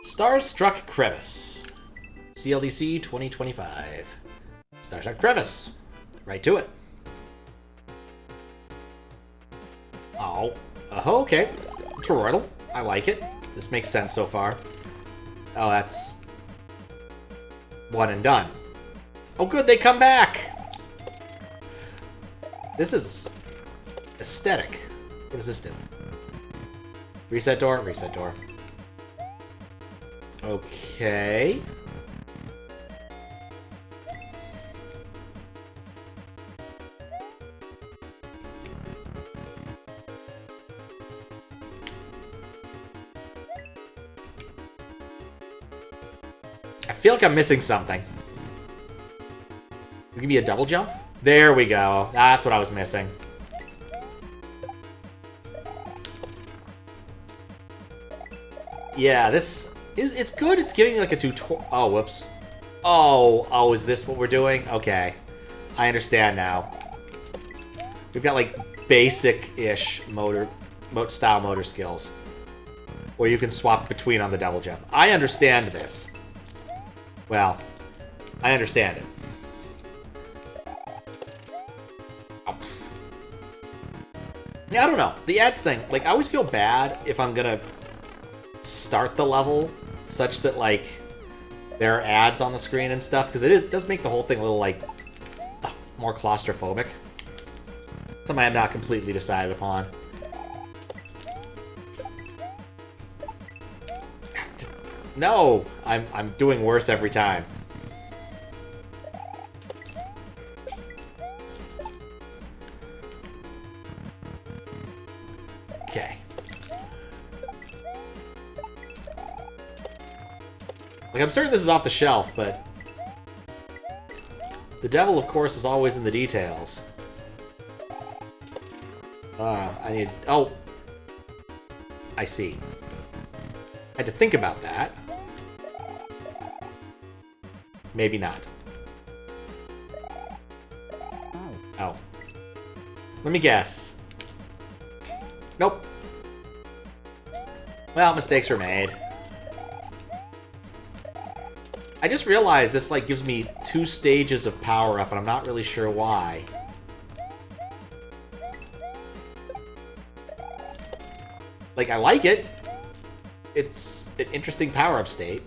Starstruck Crevice. CLDC 2025. Starstruck Crevice. Right to it. Oh. Okay. Toroidal. I like it. This makes sense so far. Oh, that's... one and done. Oh good, they come back! This is... aesthetic. What does this do? Reset door? Reset door. Okay. I feel like I'm missing something. Give me a double jump? There we go. That's what I was missing. Yeah, this is... it's good. It's giving me like a tutorial. Oh, whoops. Oh, is this what we're doing? Okay. I understand now. We've got like basic-ish style motor skills. Where you can swap between on the double jump. I understand this. Well, I understand it. Oh. Yeah, I don't know. The ads thing, like, I always feel bad if I'm gonna start the level such that, like, there are ads on the screen and stuff, because it does make the whole thing a little, like, more claustrophobic. Something I'm not completely decided upon. No! I'm doing worse every time. Okay. Like, I'm certain this is off the shelf, but... the devil, of course, is always in the details. I need... oh! I see. I had to think about that. Maybe not. Oh. Let me guess. Nope. Well, mistakes were made. I just realized this, like, gives me 2 stages of power-up, and I'm not really sure why. Like, I like it. It's an interesting power-up state.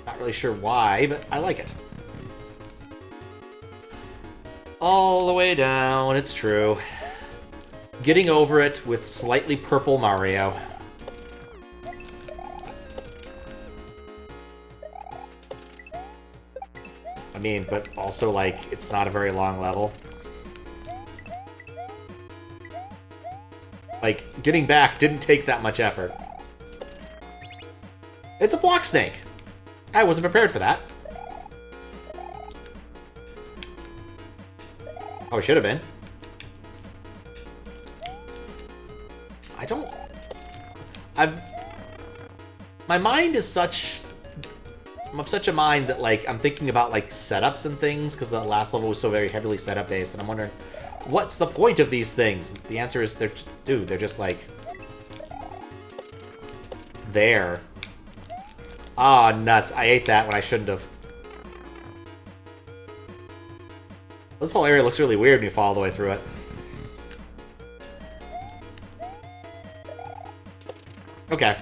Not really sure why, but I like it. All the way down, it's true. Getting over it with slightly purple Mario. I mean, but also, like, it's not a very long level. Like, getting back didn't take that much effort. It's a block snake! I wasn't prepared for that. Oh, I should have been. I don't... my mind is such... I'm of such a mind that, like, I'm thinking about, like, setups and things, because the last level was so very heavily setup-based, and I'm wondering, what's the point of these things? The answer is, they're just... dude, they're just, like... there. Ah, oh, nuts. I ate that when I shouldn't have. This whole area looks really weird when you fall all the way through it. Okay.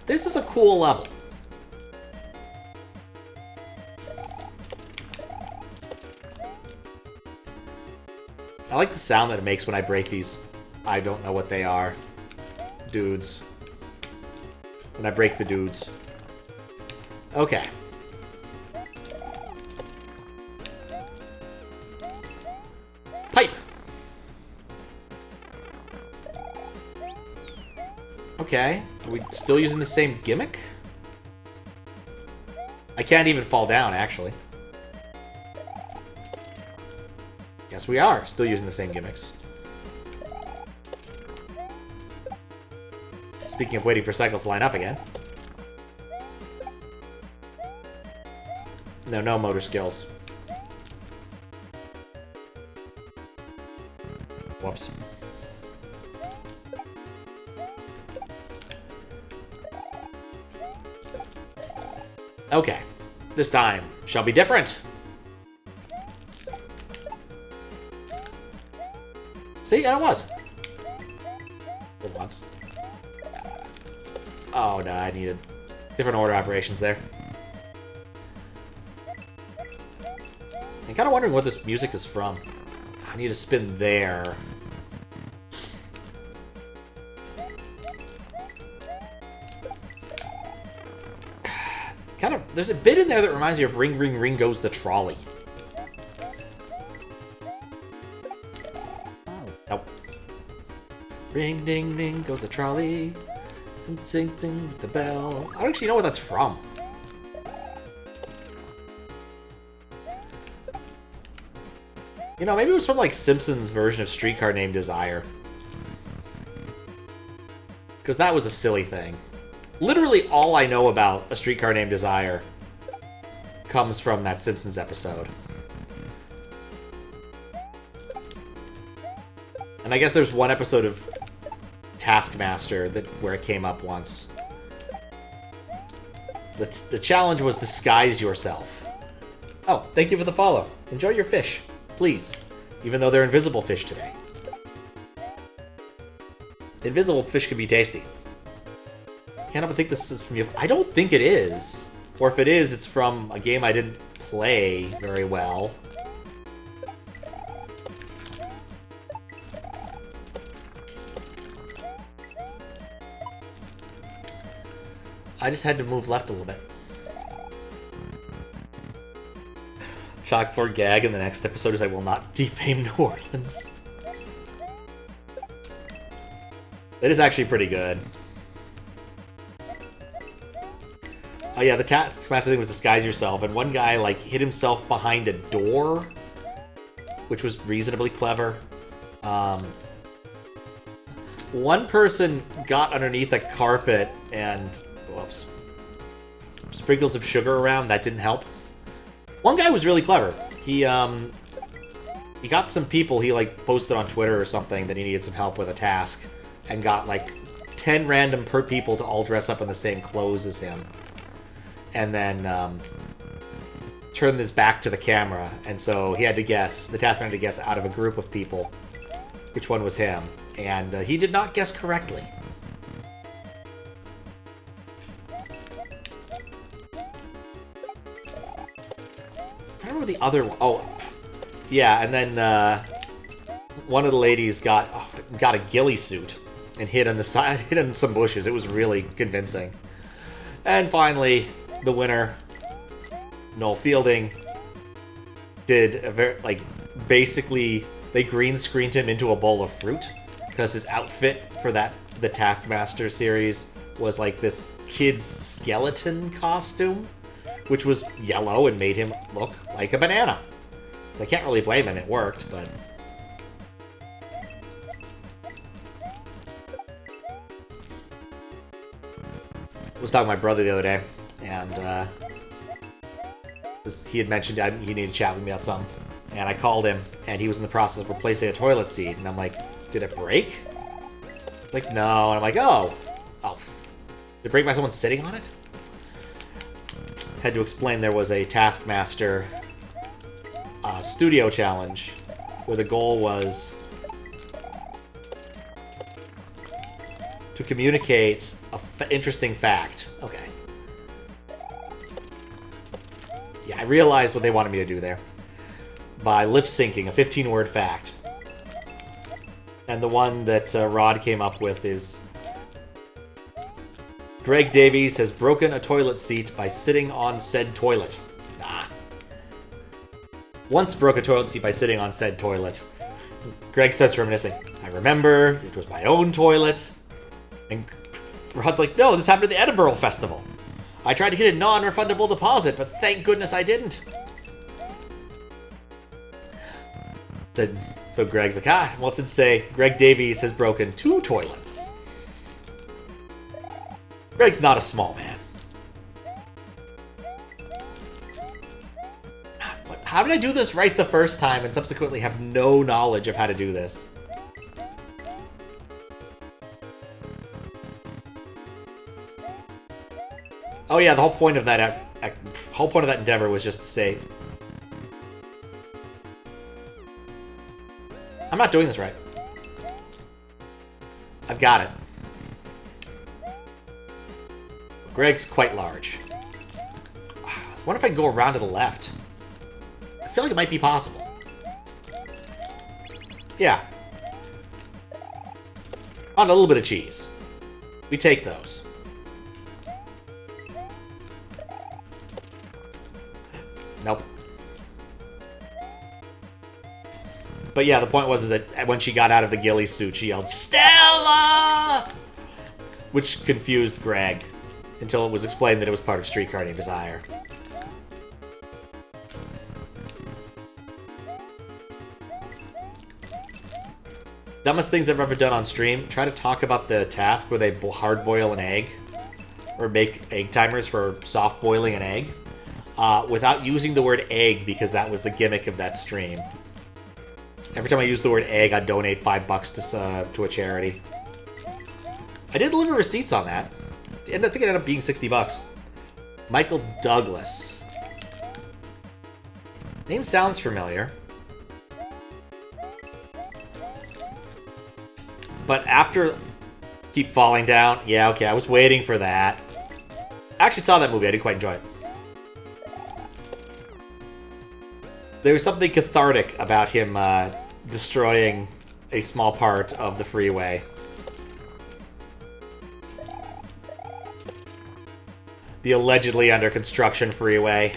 This is a cool level. I like the sound that it makes when I break these. I don't know what they are. Dudes. When I break the dudes. Okay. Pipe! Okay. Are we still using the same gimmick? I can't even fall down, actually. Yes, we are still using the same gimmicks. Speaking of waiting for cycles to line up again. No motor skills. Whoops. Okay. This time shall be different. See, and it was. For once. Oh, no, I needed different order operations there. I'm kind of wondering what this music is from. I need to spin there. Kind of, there's a bit in there that reminds me of Ring, Ring, Ring Goes the Trolley. Nope. Ring, ding, ding goes the trolley. Sing, sing, sing with the bell. I don't actually know what that's from. You know, maybe it was from, like, Simpsons' version of Streetcar Named Desire. Because that was a silly thing. Literally all I know about A Streetcar Named Desire comes from that Simpsons episode. And I guess there's one episode of Taskmaster where it came up once. The challenge was disguise yourself. Oh, thank you for the follow. Enjoy your fish. Please. Even though they're invisible fish today. Invisible fish can be tasty. Can't help but think this is from you. I don't think it is. Or if it is, it's from a game I didn't play very well. I just had to move left a little bit. Chalkboard gag in the next episode is I will not defame New Orleans. That is actually pretty good. Oh yeah, the Taskmaster thing was disguise yourself, and one guy, like, hid himself behind a door, which was reasonably clever. One person got underneath a carpet and, whoops, sprinkles of sugar around. That didn't help. One guy was really clever. He got some people, he, like, posted on Twitter or something that he needed some help with a task, and got, like, 10 random people to all dress up in the same clothes as him. And then turned his back to the camera, and so he had to guess, the taskman had to guess out of a group of people which one was him, and he did not guess correctly. I remember the other one. Oh, yeah, and then one of the ladies got a ghillie suit and hid on the side, hid in some bushes. It was really convincing. And finally, the winner, Noel Fielding, did a very, like, basically they green screened him into a bowl of fruit because his outfit for the Taskmaster series was like this kid's skeleton costume, which was yellow and made him look like a banana. I can't really blame him, it worked, but... I was talking to my brother the other day, and he had mentioned he needed to chat with me about something. And I called him, and he was in the process of replacing a toilet seat, and I'm like, did it break? He's like, no, and I'm like, oh. Did it break by someone sitting on it? Had to explain there was a Taskmaster studio challenge where the goal was to communicate an interesting fact. Okay. Yeah, I realized what they wanted me to do there. By lip-syncing a 15-word fact. And the one that Rod came up with is... Greg Davies has broken a toilet seat by sitting on said toilet. Once broke a toilet seat by sitting on said toilet. Greg starts reminiscing. I remember, it was my own toilet. And Rod's like, no, this happened at the Edinburgh Festival. I tried to get a non-refundable deposit, but thank goodness I didn't. So Greg's like, well, since say Greg Davies has broken 2 toilets. Greg's not a small man. How did I do this right the first time and subsequently have no knowledge of how to do this? Oh yeah, the whole point of that endeavor was just to say, I'm not doing this right. I've got it. Greg's quite large. I wonder if I can go around to the left. I feel like it might be possible. Yeah. On a little bit of cheese. We take those. Nope. But yeah, the point was is that when she got out of the ghillie suit, she yelled, "Stella!" Which confused Greg until it was explained that it was part of Streetcar Named Desire. Dumbest things I've ever done on stream. Try to talk about the task where they hard boil an egg. Or make egg timers for soft boiling an egg. Without using the word egg, because that was the gimmick of that stream. Every time I use the word egg, I'd donate $5 to a charity. I did deliver receipts on that. And I think it ended up being $60. Michael Douglas. Name sounds familiar. But after Keep Falling Down, yeah, okay, I was waiting for that. I actually saw that movie, I didn't quite enjoy it. There was something cathartic about him destroying a small part of the freeway. The allegedly under construction freeway.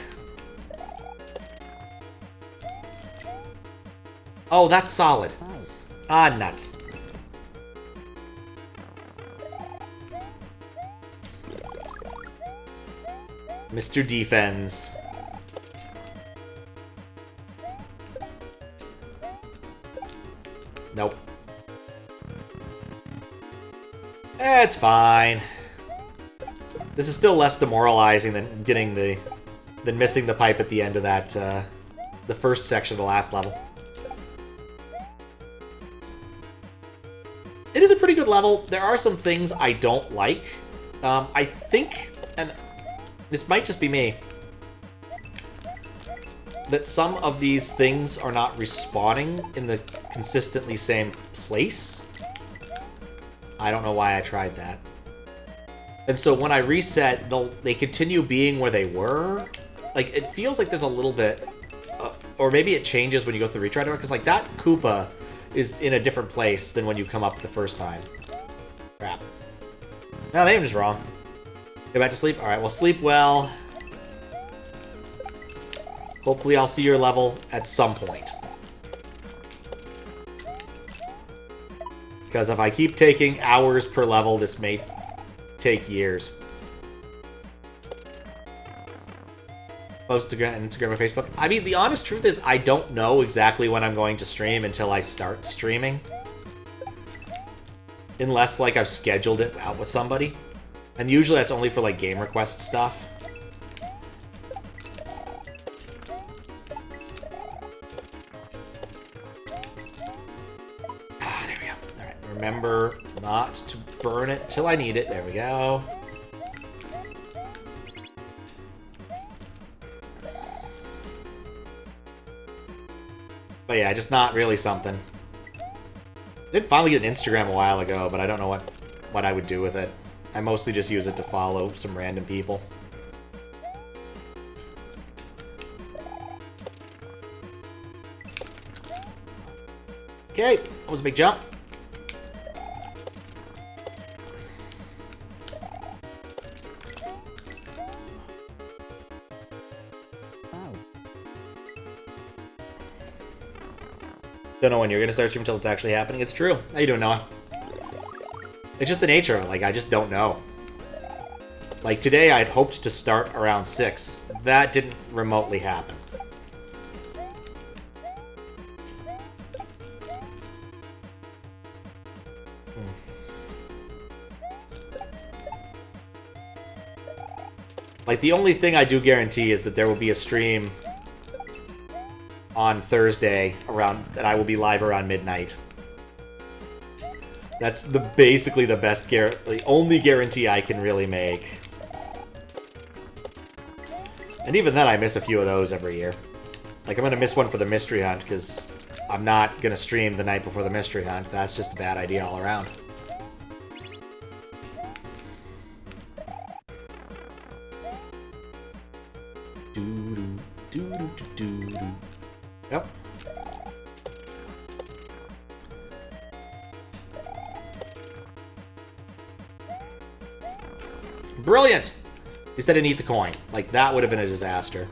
Oh, that's solid. Ah, nuts. Mr. Defense. Nope. It's fine. This is still less demoralizing than than missing the pipe at the end of that, the first section of the last level. It is a pretty good level. There are some things I don't like. I think, and this might just be me, that some of these things are not respawning in the consistently same place. I don't know why I tried that. And so when I reset, they continue being where they were. Like, it feels like there's a little bit, or maybe it changes when you go through the retry door, because like that Koopa is in a different place than when you come up the first time. Crap. No, maybe I'm just wrong. Go back to sleep? Alright, well, sleep well. Hopefully I'll see your level at some point. Because if I keep taking hours per level, this may take years. Post to Instagram and Facebook. I mean, the honest truth is I don't know exactly when I'm going to stream until I start streaming. Unless, like, I've scheduled it out with somebody. And usually that's only for, like, game request stuff. Ah, there we go. Alright, remember not to burn it till I need it. There we go. But yeah, just not really something. I did finally get an Instagram a while ago, but I don't know what I would do with it. I mostly just use it to follow some random people. Okay, that was a big jump. Don't know when you're gonna start streaming until it's actually happening. It's true. How you doing, Noah? It's just the nature of it. Like, I just don't know. Like, today I'd hoped to start around 6. That didn't remotely happen. Like, the only thing I do guarantee is that there will be a stream on Thursday that I will be live around midnight. That's basically the best the only guarantee I can really make. And even then, I miss a few of those every year. Like, I'm gonna miss one for the mystery hunt, because I'm not gonna stream the night before the mystery hunt. That's just a bad idea all around. Yep. Brilliant! At least I didn't eat the coin. Like, that would have been a disaster.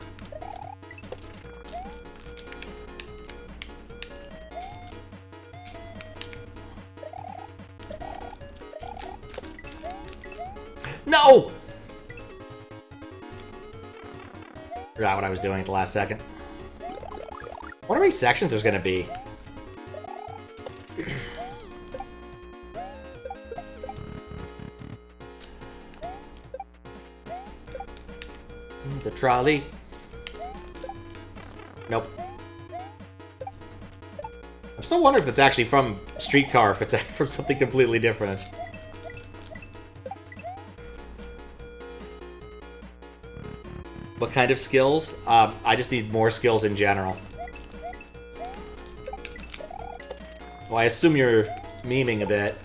No! Forgot what I was doing at the last second. I wonder how many sections there's gonna be. The trolley. Nope. I'm still wondering if it's actually from Streetcar, if it's from something completely different. What kind of skills? I just need more skills in general. Well, I assume you're memeing a bit.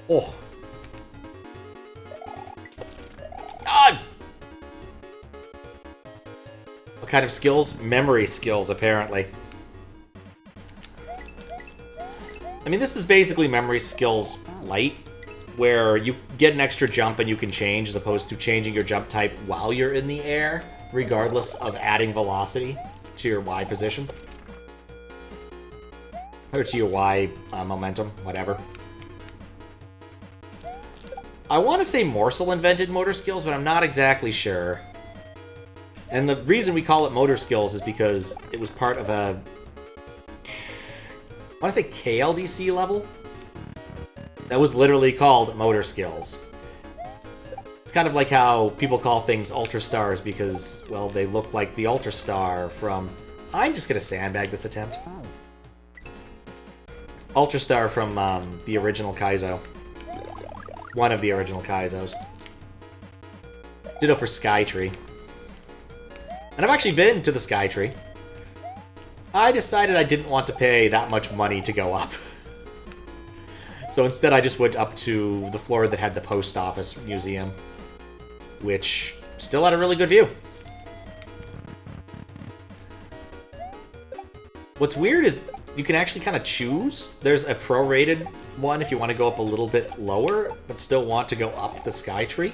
Oh. God! What kind of skills? Memory skills, apparently. I mean, this is basically memory skills light, where you get an extra jump and you can change, as opposed to changing your jump type while you're in the air, regardless of adding velocity to your Y position. Or to your Y momentum, whatever. I want to say Morsel invented motor skills, but I'm not exactly sure. And the reason we call it motor skills is because it was part of a... I want to say KLDC level? That was literally called motor skills. It's kind of like how people call things Ultra Stars because, well, they look like the Ultra Star from... I'm just going to sandbag this attempt. Ultra Star from the original Kaizo. One of the original Kaizos. Ditto for Skytree. And I've actually been to the Skytree. I decided I didn't want to pay that much money to go up. So instead I just went up to the floor that had the post office museum, which still had a really good view. What's weird is you can actually kind of choose. There's a prorated one if you want to go up a little bit lower, but still want to go up the Skytree.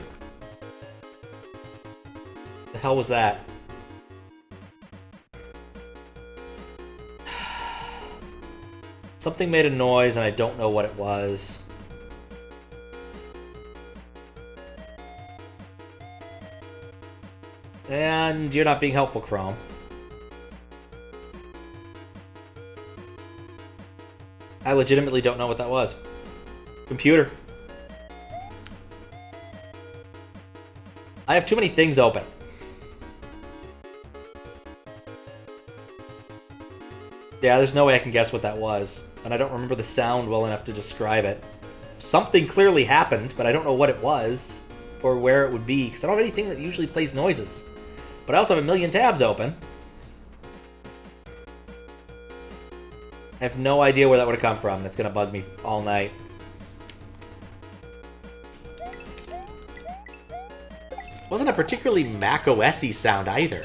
The hell was that? Something made a noise, and I don't know what it was. And you're not being helpful, Chrome. I legitimately don't know what that was. Computer. I have too many things open. Yeah, there's no way I can guess what that was. And I don't remember the sound well enough to describe it. Something clearly happened, but I don't know what it was or where it would be, because I don't have anything that usually plays noises. But I also have a million tabs open. I have no idea where that would have come from. That's going to bug me all night. Wasn't a particularly Mac OS-y sound either.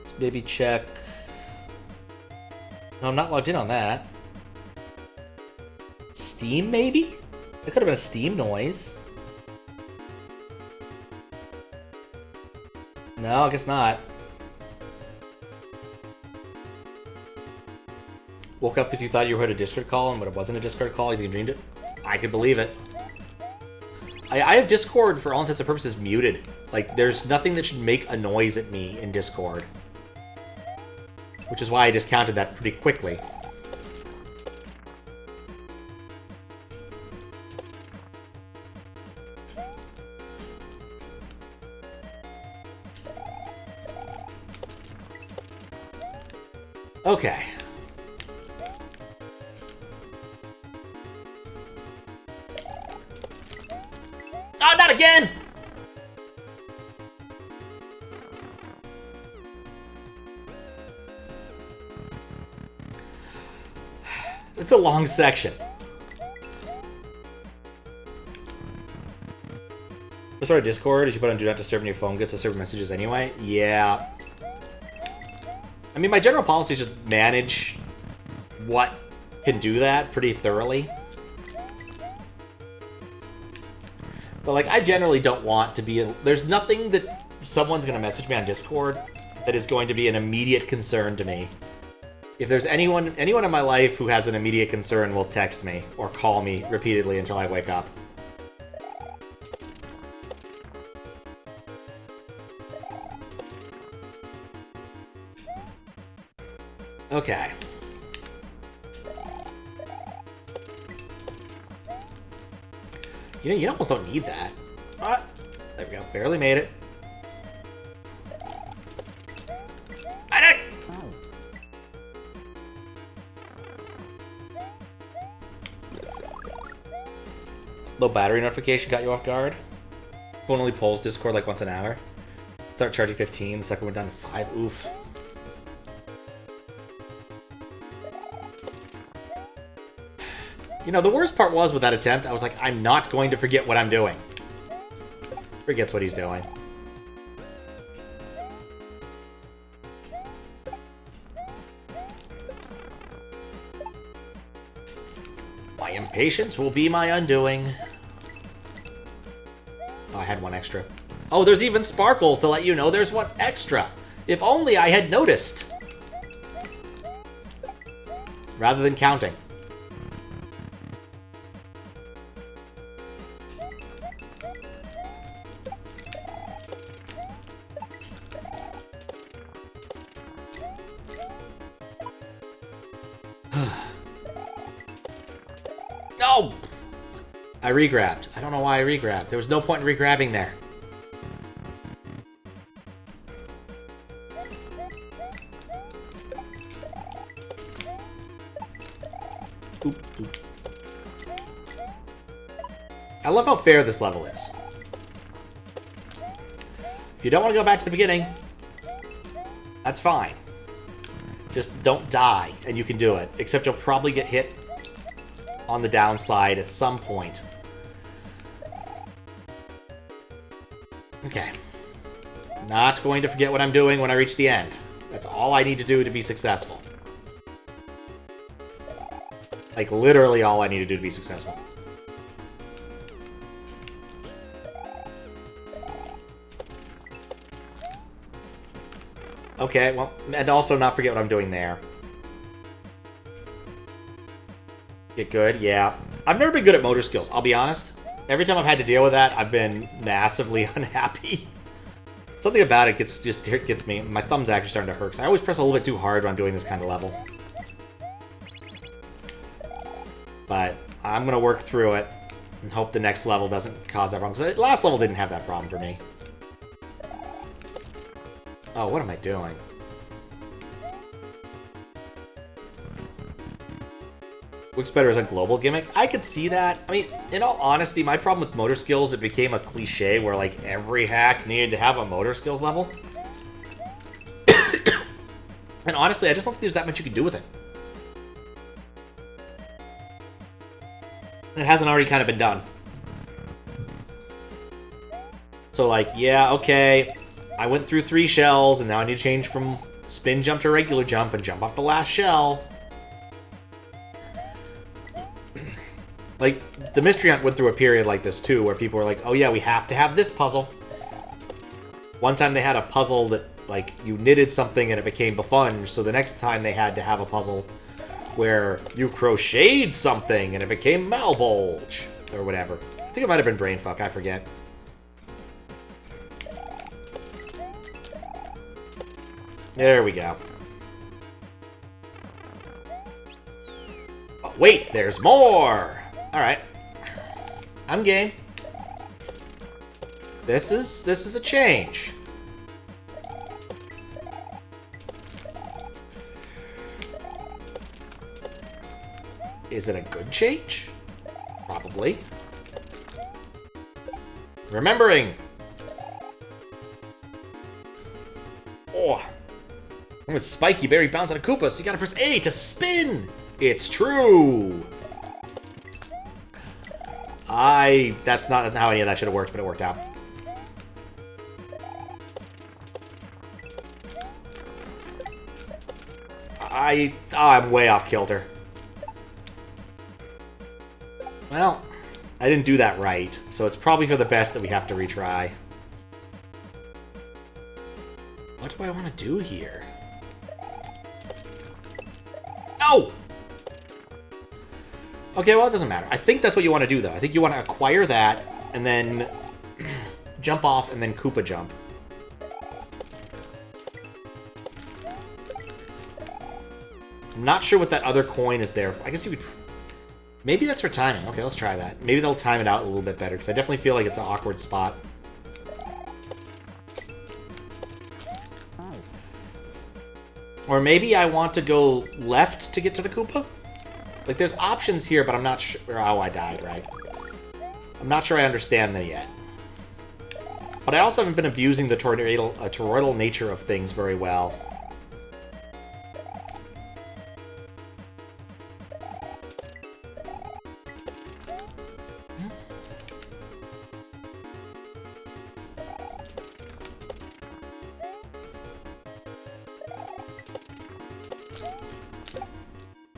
Let's maybe check. No, I'm not logged in on that. Steam, maybe? That could have been a Steam noise. No, I guess not. Woke up because you thought you heard a Discord call, and when it wasn't a Discord call, you dreamed it? I could believe it. I have Discord, for all intents and purposes, muted. Like, there's nothing that should make a noise at me in Discord. Which is why I discounted that pretty quickly. Okay. Oh, not again! It's a long section. As far as Discord, did you put on Do Not Disturb and your phone gets the server messages anyway? Yeah. I mean, my general policy is just manage what can do that pretty thoroughly. But, like, I generally don't want to be... There's nothing that someone's going to message me on Discord that is going to be an immediate concern to me. If there's anyone in my life who has an immediate concern will text me or call me repeatedly until I wake up. Okay. You know, you almost don't need that. There we go. Barely made it. I did! Low battery notification got you off guard. Phone only polls Discord like once an hour. Start charging 15, the second went down to 5. Oof. You know, the worst part was with that attempt, I was like, I'm not going to forget what I'm doing. Forgets what he's doing. My impatience will be my undoing. Oh, I had one extra. Oh, there's even sparkles to let you know there's one extra. If only I had noticed. Rather than counting. No! I regrabbed. I don't know why I regrabbed. There was no point in regrabbing there. Oop, oop. I love how fair this level is. If you don't want to go back to the beginning, that's fine. Just don't die, and you can do it. Except you'll probably get hit on the downside at some point. Okay. Not going to forget what I'm doing when I reach the end. That's all I need to do to be successful. Like, literally all I need to do to be successful. Okay, well, and also not forget what I'm doing there. Get good, yeah. I've never been good at motor skills, I'll be honest. Every time I've had to deal with that, I've been massively unhappy. Something about it gets me. My thumb's actually starting to hurt, because I always press a little bit too hard when I'm doing this kind of level. But I'm going to work through it and hope the next level doesn't cause that problem, because the last level didn't have that problem for me. Oh, what am I doing? Looks better as a global gimmick. I could see that. I mean, in all honesty, my problem with motor skills, it became a cliche where, like, every hack needed to have a motor skills level. And honestly, I just don't think there's that much you can do with it. It hasn't already kind of been done. So, like, yeah, okay, I went through 3 shells, and now I need to change from spin jump to regular jump and jump off the last shell. Like, the Mystery Hunt went through a period like this, too, where people were like, oh yeah, we have to have this puzzle. One time they had a puzzle that, like, you knitted something and it became Bufunge, so the next time they had to have a puzzle where you crocheted something and it became Malbulge, or whatever. I think it might have been Brainfuck, I forget. There we go. Oh, wait, there's more! Alright. I'm game. This is a change. Is it a good change? Probably. Remembering! Oh. With spiky berry bounce on a Koopa, so you gotta press A to spin! It's true! That's not how any of that should have worked, but it worked out. I'm way off kilter. Well, I didn't do that right, so it's probably for the best that we have to retry. What do I want to do here? No! Okay, well, it doesn't matter. I think that's what you want to do, though. I think you want to acquire that, and then jump off, and then Koopa jump. I'm not sure what that other coin is there for. I guess you could... Maybe that's for timing. Okay, let's try that. Maybe they'll time it out a little bit better, because I definitely feel like it's an awkward spot. Or maybe I want to go left to get to the Koopa? Like, there's options here, but I'm not sure... Oh, I died, right? I'm not sure I understand them yet. But I also haven't been abusing the toroidal nature of things very well.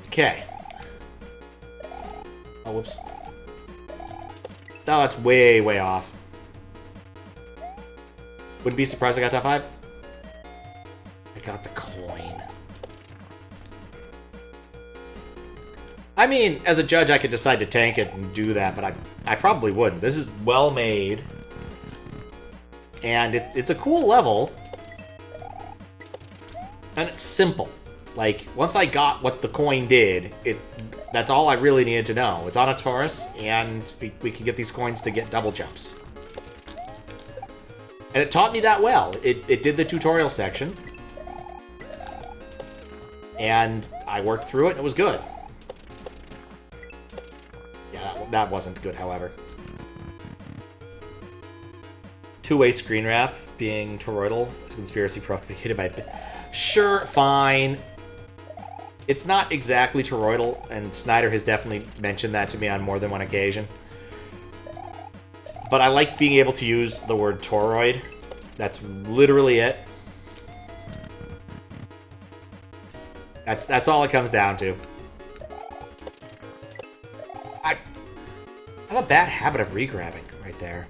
Okay. Oh, whoops. Oh, that's way, way off. Wouldn't be surprised I got top 5. I got the coin. I mean, as a judge, I could decide to tank it and do that, but I probably wouldn't. This is well made. And it's a cool level. And it's simple. Like, once I got what the coin did, that's all I really needed to know. It's on a Taurus, and we can get these coins to get double jumps. And it taught me that well. It did the tutorial section. And I worked through it, and it was good. Yeah, that wasn't good, however. Two-way screen wrap being toroidal is a conspiracy propagated by... Sure, fine. It's not exactly toroidal, and Snyder has definitely mentioned that to me on more than one occasion. But I like being able to use the word toroid. That's literally it. That's all it comes down to. I have a bad habit of regrabbing right there.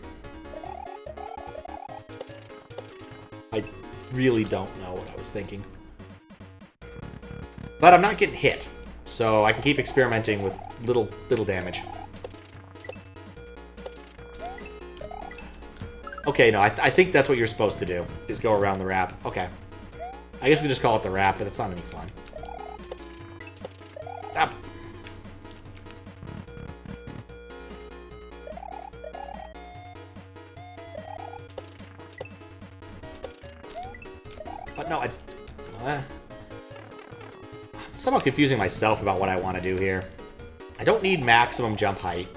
I really don't know what I was thinking. But I'm not getting hit, so I can keep experimenting with little damage. Okay, no, I think that's what you're supposed to do, is go around the wrap. Okay. I guess we can just call it the wrap, but it's not any fun. Ah. But no, I'm somewhat confusing myself about what I want to do here. I don't need maximum jump height.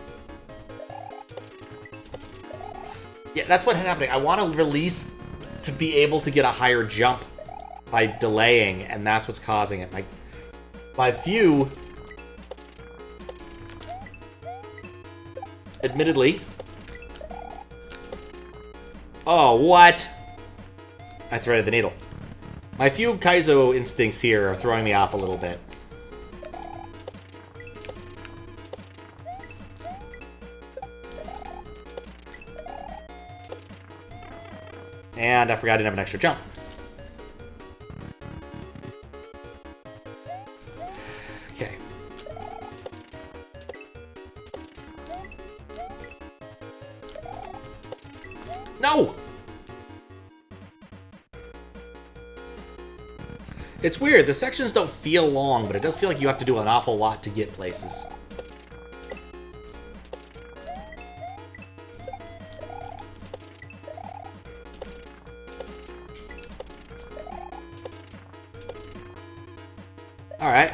Yeah, that's what's happening. I want to release to be able to get a higher jump by delaying, and that's what's causing it. My view, admittedly... Oh, what? I threaded the needle. My few Kaizo instincts here are throwing me off a little bit. And I forgot I didn't have an extra jump. Okay. No! It's weird, the sections don't feel long, but it does feel like you have to do an awful lot to get places. Alright.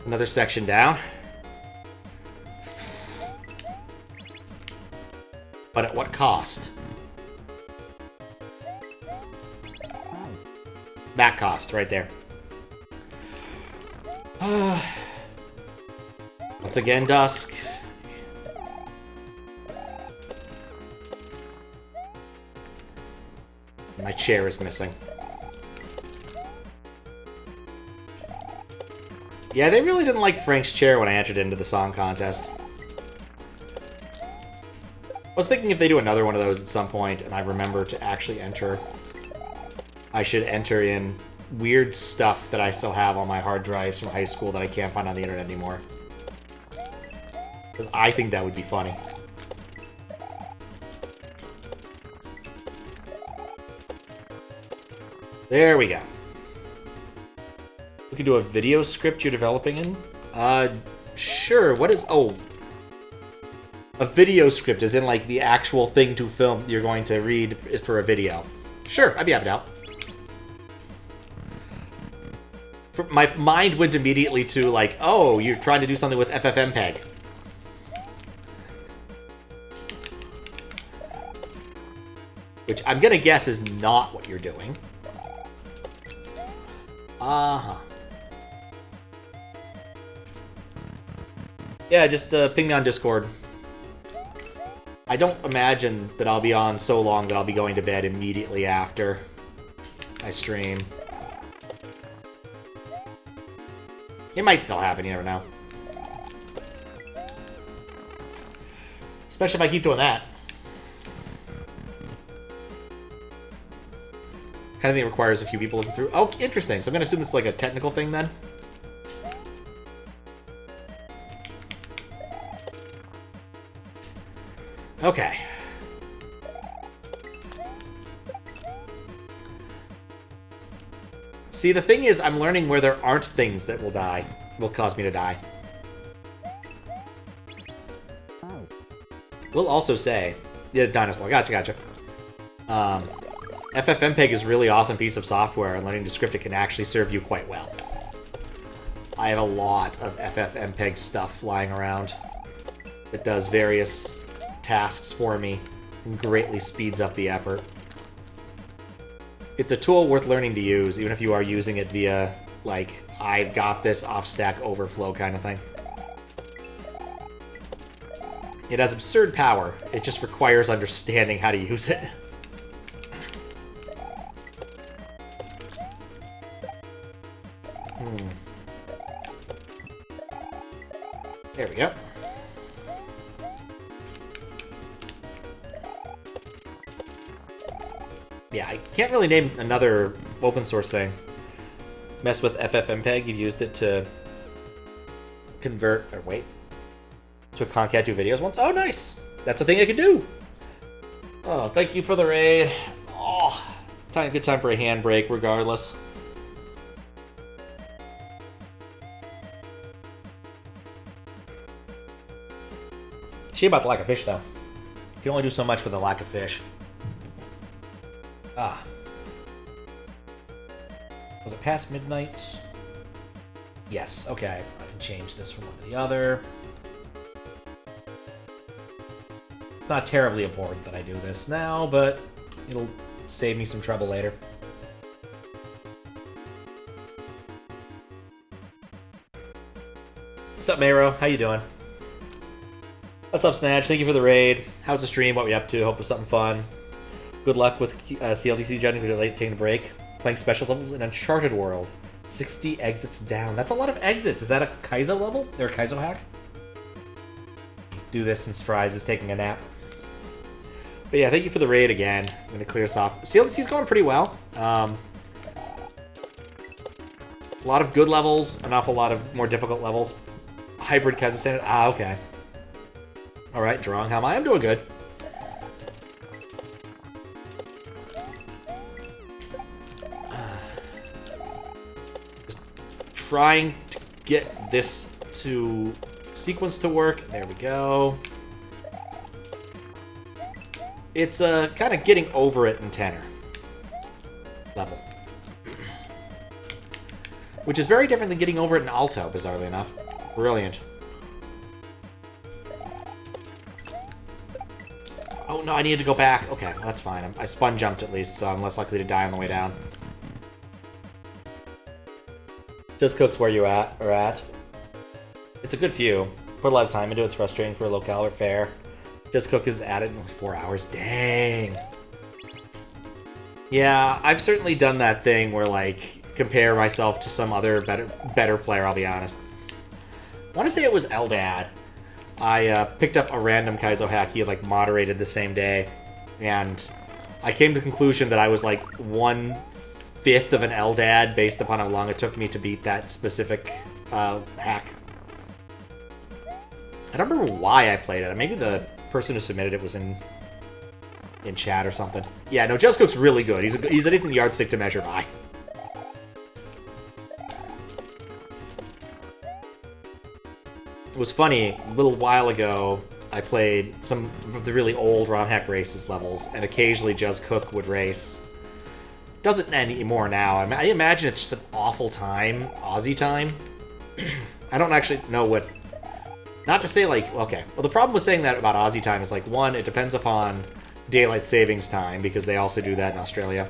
Another section down. But at what cost? That cost, right there. Once again, dusk. My chair is missing. Yeah, they really didn't like Frank's chair when I entered into the song contest. I was thinking if they do another one of those at some point, and I remember to actually enter, I should enter in weird stuff that I still have on my hard drives from high school that I can't find on the internet anymore. Because I think that would be funny. There we go. We can do a video script you're developing in? Sure. What is... Oh. A video script, as in, like, the actual thing to film you're going to read for a video. Sure, I'd be happy to help. My mind went immediately to, like, oh, you're trying to do something with FFmpeg. Which I'm gonna guess is not what you're doing. Uh-huh. Yeah, just ping me on Discord. I don't imagine that I'll be on so long that I'll be going to bed immediately after I stream. It might still happen, you never know. Especially if I keep doing that. Kind of thing requires a few people looking through. Oh, interesting. So I'm going to assume this is like a technical thing then. Okay. See, the thing is, I'm learning where there aren't things that will cause me to die. We'll also say, yeah, Dinosaur, gotcha. FFmpeg is a really awesome piece of software, and learning to script it can actually serve you quite well. I have a lot of FFmpeg stuff lying around that does various tasks for me and greatly speeds up the effort. It's a tool worth learning to use, even if you are using it via, like, I've got this off Stack Overflow kind of thing. It has absurd power. It just requires understanding how to use it. There we go. Yeah, I can't really name another open source thing. Mess with FFmpeg, you've used it to convert, or wait, to concat do videos once? Oh, nice! That's a thing I can do! Oh, thank you for the raid. Oh, good time for a handbrake regardless. Shame about the lack of fish, though. You can only do so much with a lack of fish. Ah. Was it past midnight? Yes, okay. I can change this from one to the other. It's not terribly important that I do this now, but it'll save me some trouble later. What's up, Mero? How you doing? What's up, Snatch? Thank you for the raid. How's the stream? What we up to? Hope it's something fun. Good luck with CLDC8 if you're late taking a break. Playing special levels in Uncharted World. 60 exits down. That's a lot of exits. Is that a Kaizo level? Or a Kaizo hack? Do this since Fries is taking a nap. But yeah, thank you for the raid again. I'm going to clear us off. CLDC's going pretty well. A lot of good levels, an awful lot of more difficult levels. Hybrid Kaizo standard. Ah, okay. Alright, Drawing how am I? I'm doing good. Just trying to get this to sequence to work. There we go. It's kind of getting over it in tenor level. Which is very different than getting over it in Alto, bizarrely enough. Brilliant. Oh no, I needed to go back. Okay, well, that's fine. I spun jumped at least, so I'm less likely to die on the way down. Just Cook's where you at. It's a good few. Put a lot of time into it. It's frustrating for a low-calorie fare. Just Cook is at it in 4 hours. Dang. Yeah, I've certainly done that thing where, like, compare myself to some other better player, I'll be honest. I want to say it was Eldad. I picked up a random Kaizo hack he had, like, moderated the same day, and I came to the conclusion that I was, like, 1/5 of an Eldad based upon how long it took me to beat that specific hack. I don't remember why I played it. Maybe the person who submitted it was in chat or something. Yeah, no, Just Cook's really good. He's a decent yardstick to measure by. It was funny, a little while ago, I played some of the really old ROM Hack Races levels, and occasionally Just Cook would race. Doesn't anymore now. I imagine it's just an awful time, Aussie time. I don't actually know what... Not to say, like, okay. Well, the problem with saying that about Aussie time is, like, one, it depends upon daylight savings time, because they also do that in Australia.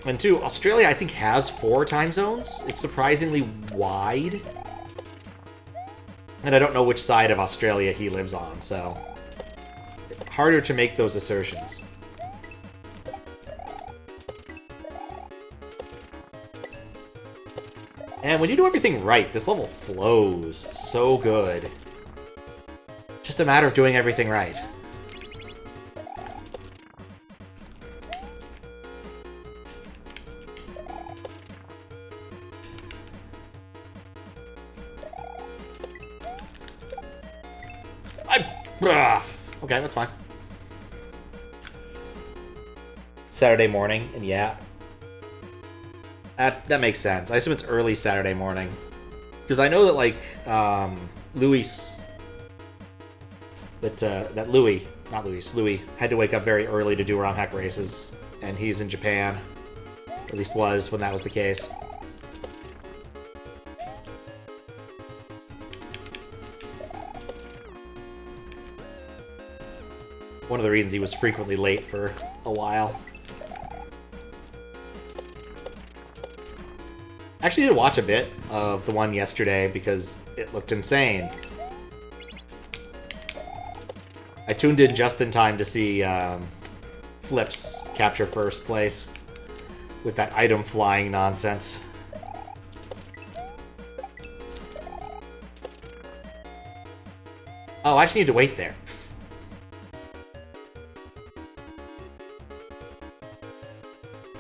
And two, Australia, I think, has 4 time zones. It's surprisingly wide. And I don't know which side of Australia he lives on, so... harder to make those assertions. And when you do everything right, this level flows so good. Just a matter of doing everything right. Okay, that's fine. Saturday morning, and yeah. That makes sense. I assume it's early Saturday morning. Because I know that, like, Louis... Louis had to wake up very early to do ROM Hack Races. And he's in Japan. Or at least was when that was the case. One of the reasons he was frequently late for a while. I actually did watch a bit of the one yesterday because it looked insane. I tuned in just in time to see Flips capture first place with that item flying nonsense. Oh, I actually need to wait there.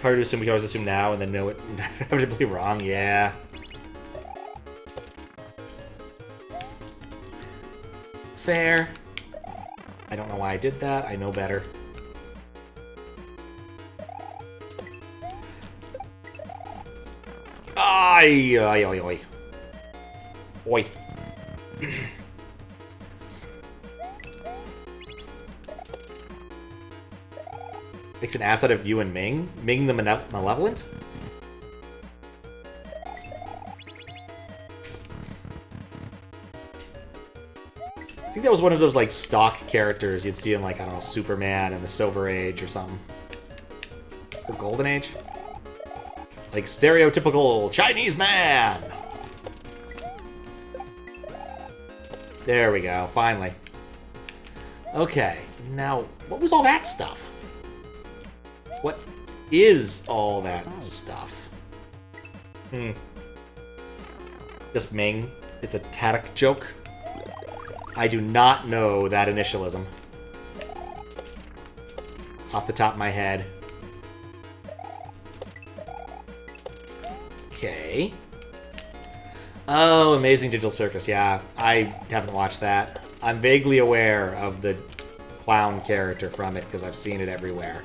Hard to assume, we can always assume now and then know it inevitably wrong, yeah. Fair. I don't know why I did that, I know better. Ay, ay, ay, ay. Oi. Makes an ass out of you and Ming? Ming the Malevolent? I think that was one of those, like, stock characters you'd see in, like, I don't know, Superman and the Silver Age or something. Or Golden Age? Like, stereotypical Chinese man! There we go, finally. Okay, now, what was all that stuff? What is all that stuff? Just Ming. It's a Tadic joke. I do not know that initialism. Off the top of my head. Okay. Oh, Amazing Digital Circus. Yeah, I haven't watched that. I'm vaguely aware of the clown character from it because I've seen it everywhere.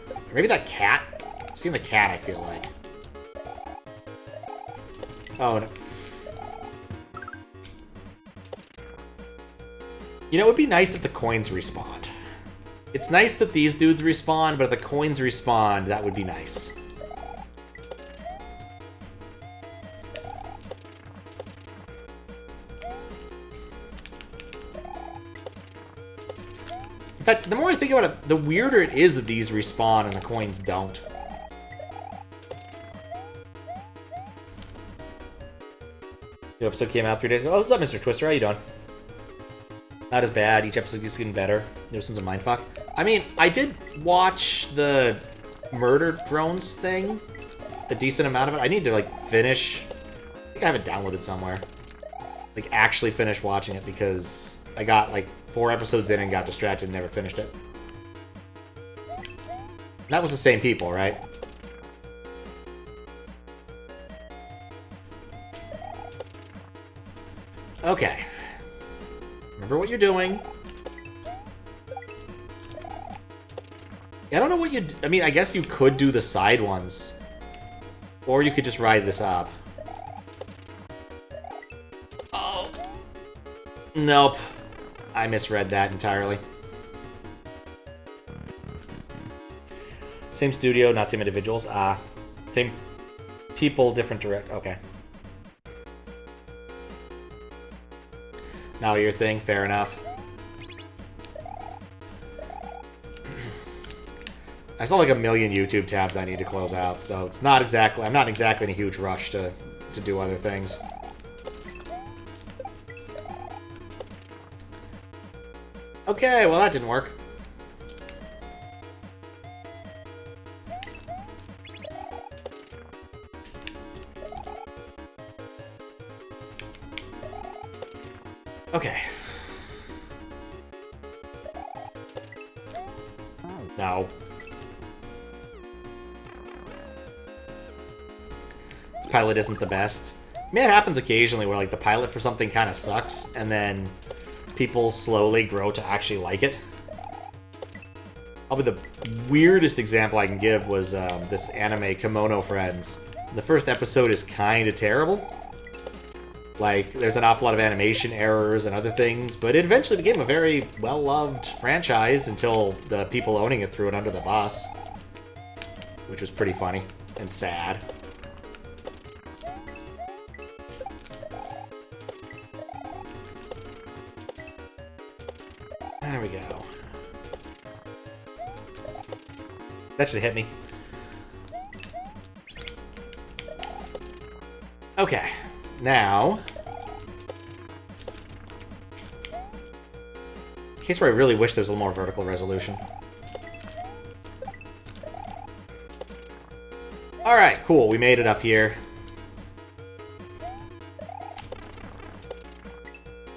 Or maybe that cat? I've seen the cat, I feel like. Oh, no. You know, it would be nice if the coins respawned. It's nice that these dudes respawn, but if the coins respawn, that would be nice. fact, the more I think about it, the weirder it is that these respawn and the coins don't. The episode came out 3 days ago. Oh, what's up, Mr. Twister? How you doing? Not as bad. Each episode keeps getting better. This one's a mindfuck. I mean, I did watch the murder drones thing. A decent amount of it. I need to, like, finish. I think I have it downloaded somewhere. Like, actually finish watching it because I got, like, 4 episodes in and got distracted and never finished it. That was the same people, right? Okay. Remember what you're doing. I don't know what you... I mean, I guess you could do the side ones. Or you could just ride this up. Oh. Nope. I misread that entirely. Same studio, not same individuals. Ah. Same people, different direct... Okay. Now your thing, fair enough. I still have like a million YouTube tabs I need to close out, so it's not exactly... I'm not exactly in a huge rush to do other things. Okay, well that didn't work. Okay. No. This pilot isn't the best. I mean, it happens occasionally where, like, the pilot for something kind of sucks, and then people slowly grow to actually like it. Probably the weirdest example I can give was this anime, Kimono Friends. The first episode is kind of terrible. Like, there's an awful lot of animation errors and other things, but it eventually became a very well-loved franchise until the people owning it threw it under the bus. Which was pretty funny and sad. There we go. That should hit me. Okay. Now, in case where I really wish there was a little more vertical resolution. Alright, cool. We made it up here.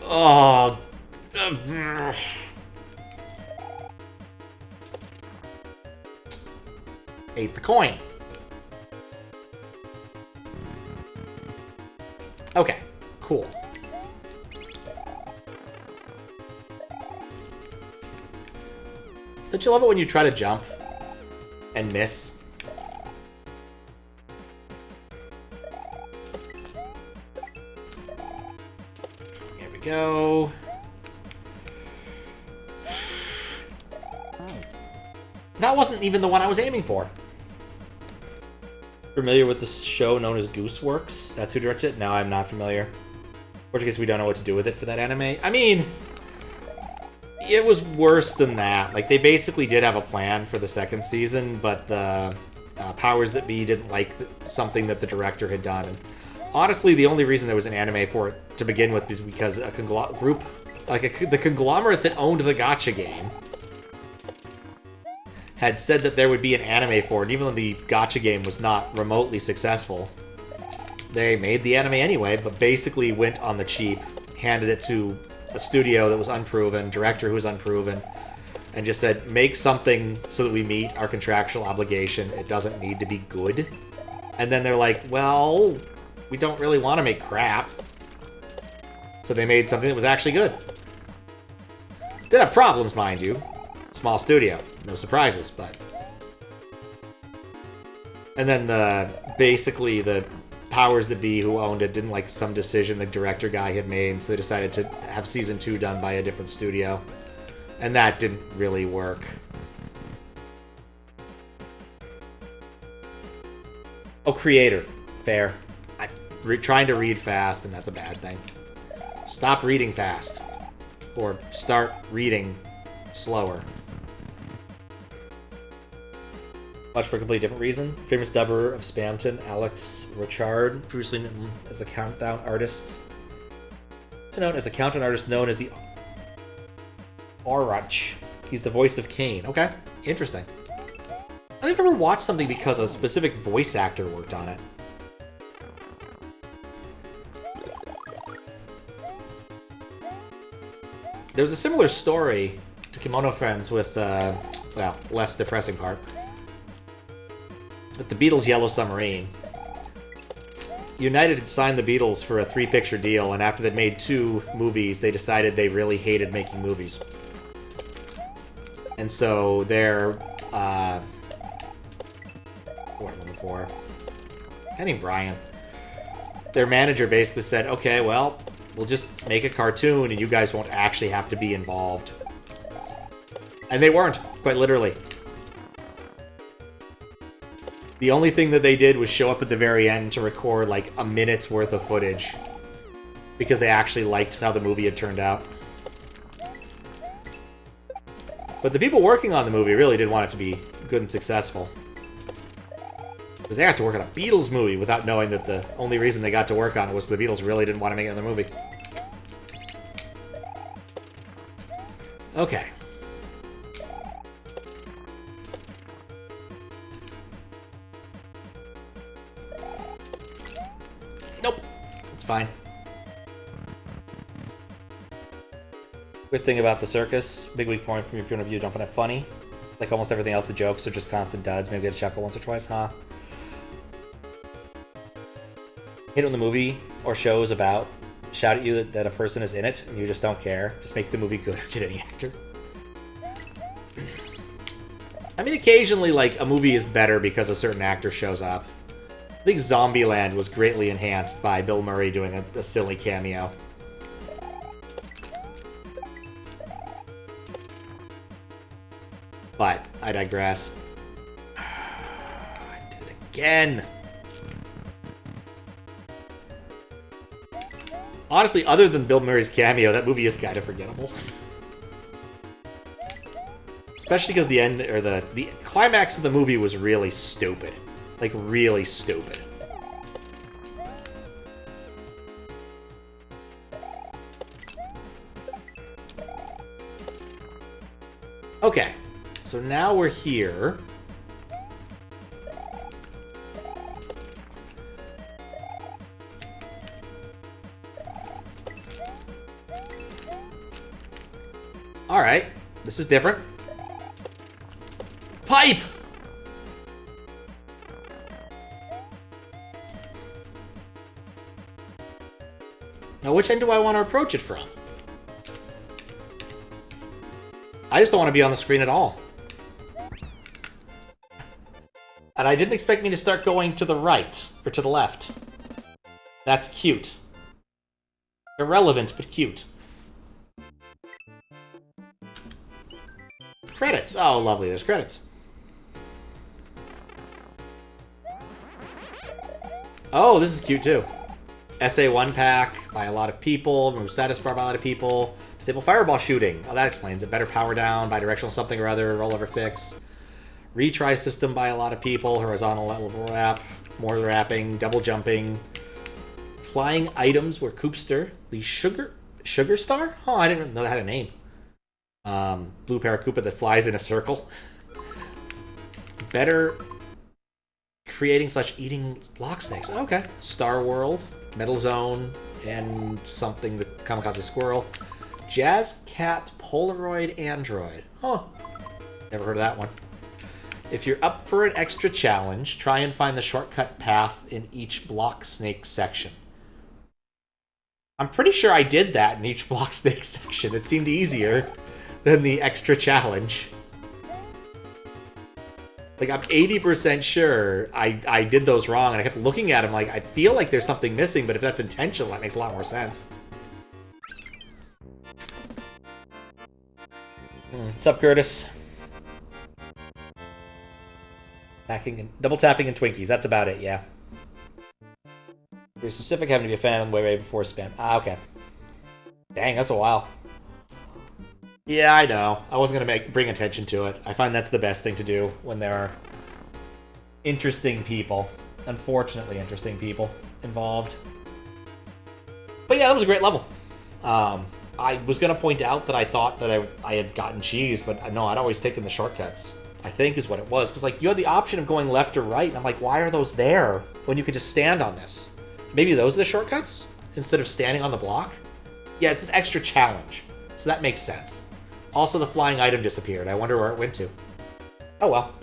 Oh. Ate the coin. Okay, cool. Don't you love it when you try to jump and miss? Here we go. That wasn't even the one I was aiming for. Familiar with the show known as Gooseworks? That's who directed it? No, I'm not familiar. Or I guess we don't know what to do with it for that anime. I mean, it was worse than that. Like, they basically did have a plan for the second season, but the powers that be didn't like something that the director had done. And honestly, the only reason there was an anime for it to begin with was because a group, like the conglomerate that owned the gacha game, had said that there would be an anime for it, even though the gacha game was not remotely successful. They made the anime anyway, but basically went on the cheap, handed it to a studio that was unproven, director who was unproven, and just said, make something so that we meet our contractual obligation. It doesn't need to be good. And then they're like, well, we don't really want to make crap. So they made something that was actually good. Did have problems, mind you. Small studio. No surprises, but... And then basically the powers that be who owned it didn't like some decision the director guy had made, so they decided to have season 2 done by a different studio. And that didn't really work. Oh, creator. Fair. I'm trying to read fast, and that's a bad thing. Stop reading fast. Or start reading slower. Much for a completely different reason. Famous dubber of Spamton, Alex Richard, previously known as the countdown artist. Also known as the countdown artist known as the Orach. He's the voice of Kane. Okay, interesting. I think I've ever watched something because a specific voice actor worked on it. There was a similar story to Kimono Friends with, well, less depressing part. With the Beatles' Yellow Submarine. United had signed the Beatles for a 3-picture deal, and after they'd made 2 movies, they decided they really hated making movies. And so their, what am I before? Henning Bryan. Their manager basically said, okay, well, we'll just make a cartoon and you guys won't actually have to be involved. And they weren't, quite literally. The only thing that they did was show up at the very end to record like a minute's worth of footage. Because they actually liked how the movie had turned out. But the people working on the movie really did want it to be good and successful. Because they got to work on a Beatles movie without knowing that the only reason they got to work on it was the Beatles really didn't want to make another movie. Okay. Nope. It's fine. Good thing about the circus, big weak point from your point of view, don't find it funny. Like almost everything else, the jokes are just constant duds. Maybe get a chuckle once or twice, huh? Hate when the movie or show is about, shout at you that a person is in it, and you just don't care. Just make the movie good or get any actor. I mean, occasionally, like, a movie is better because a certain actor shows up. I think Zombieland was greatly enhanced by Bill Murray doing a silly cameo. But, I digress. I did it again! Honestly, other than Bill Murray's cameo, that movie is kind of forgettable. Especially because the end, or the climax of the movie was really stupid. Like, really stupid. Okay, so now we're here. Alright, this is different. Pipe! Now, which end do I want to approach it from? I just don't want to be on the screen at all. And I didn't expect me to start going to the right, or to the left. That's cute. Irrelevant, but cute. Credits! Oh, lovely, there's credits. Oh, this is cute too. SA1 pack by a lot of people, remove status bar by a lot of people, disable fireball shooting. Oh, that explains it. Better power down, bidirectional something or other, rollover fix. Retry system by a lot of people, horizontal level wrap, more wrapping, double jumping. Flying items were Coopster, the Sugar Star? Oh, I didn't know that had a name. Blue Paracupa that flies in a circle. Better creating / eating block snakes. Okay. Star World, Metal Zone, and something, the Kamikaze Squirrel. Jazz Cat Polaroid Android. Oh, never heard of that one. If you're up for an extra challenge, try and find the shortcut path in each block snake section. I'm pretty sure I did that in each block snake section. It seemed easier than the extra challenge. Like, I'm 80% sure I did those wrong, and I kept looking at them like, I feel like there's something missing, but if that's intentional, that makes a lot more sense. What's up, Curtis? Double tapping and Twinkies, that's about it, yeah. You're specific, having to be a fan way before spam. Ah, okay. Dang, that's a while. Yeah, I know. I wasn't gonna bring attention to it. I find that's the best thing to do when there are interesting people. Unfortunately, interesting people involved. But yeah, that was a great level. I was going to point out that I thought that I had gotten cheese, but no, I'd always taken the shortcuts, I think is what it was. Because, like, you had the option of going left or right, and I'm like, why are those there when you could just stand on this? Maybe those are the shortcuts instead of standing on the block? Yeah, it's this extra challenge, so that makes sense. Also, the flying item disappeared. I wonder where it went to. Oh well.